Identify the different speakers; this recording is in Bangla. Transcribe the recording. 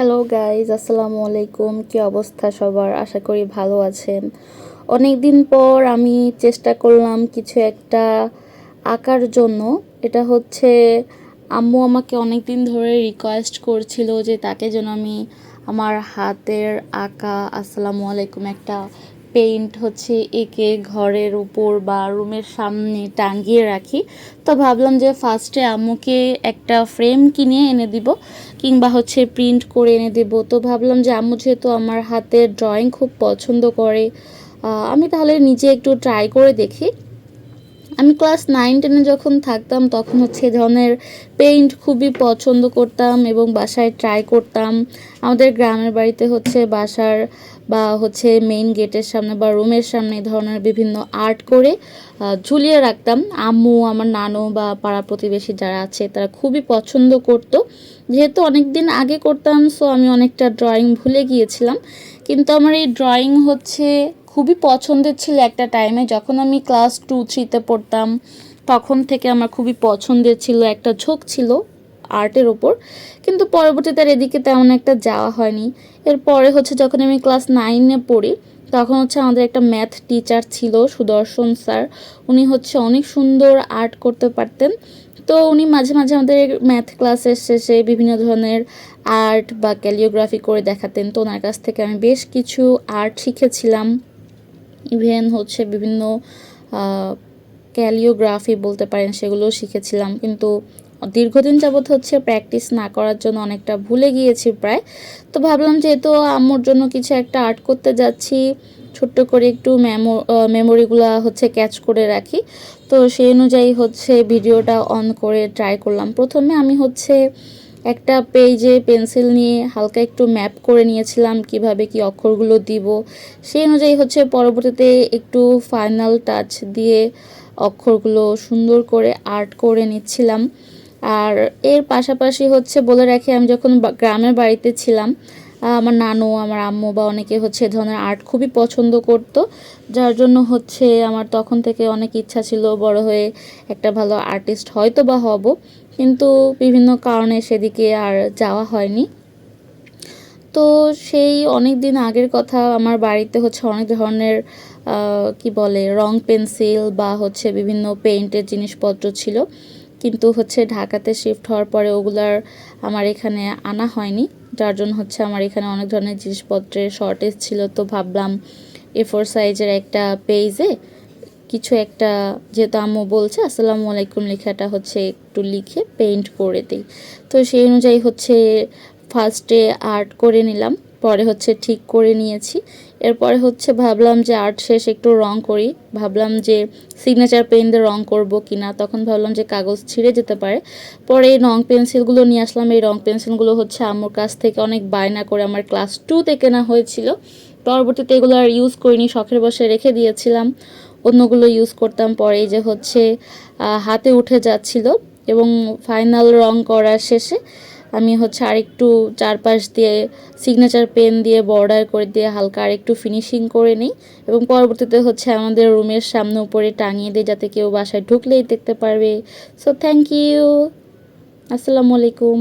Speaker 1: হ্যালো গাইজ, আসসালামু আলাইকুম। কি অবস্থা সবার? আশা করি ভালো আছেন। অনেক দিন পর আমি চেষ্টা করলাম কিছু একটা আঁকার জন্য। এটা হচ্ছে আম্মু আমাকে অনেক দিন ধরে রিকোয়েস্ট করছিল যে তাকে যেন আমি আমার হাতের আঁকা আসসালামু আলাইকুম একটা পেইন্ট হচ্ছে এঁকে ঘরের উপর বা রুমের সামনে টাঙিয়ে রাখি। তো ভাবলাম যে ফার্স্টে আম্মুকে একটা ফ্রেম কিনে এনে দিব কিংবা হচ্ছে প্রিন্ট করে এনে দেব। তো ভাবলাম যে আম্মু যেহেতু আমার হাতের ড্রয়িং খুব পছন্দ করে, আমি তাহলে নিজে একটু ট্রাই করে দেখি। আমি ক্লাস 9-10-এ যখন থাকতাম তখন হচ্ছে এ ধরনের পেইন্ট খুবই পছন্দ করতাম এবং বাসায় ট্রাই করতাম। আমাদের গ্রামের বাড়িতে হচ্ছে বাসার বা হচ্ছে মেইন গেটের সামনে বা রুমের সামনে এই ধরনের বিভিন্ন আর্ট করে ঝুলিয়ে রাখতাম। আম্মু, আমার নানু বা পাড়া প্রতিবেশী যারা আছে তারা খুবই পছন্দ করতো। যেহেতু অনেক দিন আগে করতাম, সো আমি অনেকটা ড্রয়িং ভুলে গিয়েছিলাম। কিন্তু আমার এই ড্রয়িং হচ্ছে খুবই পছন্দের ছিল একটা টাইমে, যখন আমি ক্লাস 2-3-তে পড়তাম তখন থেকে আমার খুবই পছন্দের ছিল, একটা ঝোঁক ছিল আর্টের ওপর। কিন্তু পরবর্তীতে আর এদিকে তেমন একটা যাওয়া হয়নি। এরপরে হচ্ছে যখন আমি ক্লাস 9-এ পড়ি তখন হচ্ছে আমাদের একটা ম্যাথ টিচার ছিল, সুদর্শন স্যার। উনি হচ্ছে অনেক সুন্দর আর্ট করতে পারতেন। তো উনি মাঝে মাঝে আমাদের ম্যাথ ক্লাসের শেষে বিভিন্ন ধরনের আর্ট বা ক্যালিওগ্রাফি করে দেখাতেন। তো ওনার কাছ থেকে আমি বেশ কিছু আর্ট শিখেছিলাম। ইভেন হচ্ছে বিভিন্ন ক্যালিওগ্রাফি বলতে পারেন সেগুলোও শিখেছিলাম, কিন্তু দীর্ঘদিন যাবৎ হচ্ছে প্র্যাকটিস না করার জন্য অনেকটা ভুলে গিয়েছি প্রায়। তো ভাবলাম যেহেতু আম্মুর জন্য কিছু একটা আর্ট করতে যাচ্ছি, ছোট্ট করে একটু মেমোরিগুলো হচ্ছে ক্যাচ করে রাখি। তো সেই অনুযায়ী হচ্ছে ভিডিওটা অন করে ট্রাই করলাম। প্রথমে আমি হচ্ছে একটা পেজে পেন্সিল নিয়ে হালকা একটু ম্যাপ করে নিয়েছিলাম কিভাবে কি অক্ষরগুলো দিব। সেই অনুযায়ী হচ্ছে পরবর্তীতে একটু ফাইনাল টাচ দিয়ে অক্ষরগুলো সুন্দর করে আর্ট করে নিচ্ছিলাম। আর এর পাশাপাশি হচ্ছে বলে রাখি, আমি যখন গ্রামের বাড়িতে ছিলাম, আমার নানু, আমার আম্মু বা অনেকে হচ্ছে এ ধরনের আর্ট খুবই পছন্দ করত। যার জন্য হচ্ছে আমার তখন থেকে অনেক ইচ্ছা ছিল বড় হয়ে একটা ভালো আর্টিস্ট হয়তো বা হব, কিন্তু বিভিন্ন কারণে সেদিকে আর যাওয়া হয়নি। তো সেই অনেক দিন আগের কথা, আমার বাড়িতে হচ্ছে অনেক ধরনের কি বলে রং পেন্সিল বা হচ্ছে বিভিন্ন পেইন্টের জিনিসপত্র ছিল, কিন্তু হচ্ছে ঢাকাতে শিফট হওয়ার পরে ওগুলার আমার এখানে আনা হয়নি। যার জন্য হচ্ছে আমার এখানে অনেক ধরনের জিনিসপত্রের শর্টেজ ছিল। তো ভাবলাম A4 সাইজের একটা পেজে কিছু একটা, যেহেতু আম্মু বলছে আসসালামু আলাইকুম লেখাটা হচ্ছে একটু লিখে পেইন্ট করে দিই। তো সেই অনুযায়ী হচ্ছে ফার্স্টে আর্ট করে নিলাম, পরে হচ্ছে ঠিক করে নিয়েছি। এরপরে হচ্ছে ভাবলাম যে আর্ট শেষ একটু রং করি। ভাবলাম যে সিগনেচার পেন দিয়ে রং করবো কিনা, তখন ভাবলাম যে কাগজ ছিঁড়ে যেতে পারে। পরে এই রং পেন্সিলগুলো নিয়ে আসলাম। এই রং পেন্সিলগুলো হচ্ছে আম্মুর কাছ থেকে অনেক বায়না করে আমার ক্লাস 2-তে কেনা হয়েছিল। পরবর্তীতে এগুলো আর ইউজ করিনি, শখের বসে রেখে দিয়েছিলাম, অন্যগুলো ইউজ করতাম। পরে যে হচ্ছে হাতে উঠে যাচ্ছিল এবং ফাইনাল রং করার শেষে আমি হচ্ছে আরেকটু চারপাশ দিয়ে সিগনেচার পেন দিয়ে বর্ডার করে দিয়ে হালকা আরেকটু ফিনিশিং করে নিই এবং পরবর্তীতে হচ্ছে আমাদের রুমের সামনে উপরে টাঙিয়ে দিই, যাতে কেউ বাসায় ঢুকলেই দেখতে পারবে। সো থ্যাংক ইউ, আসসালামু আলাইকুম।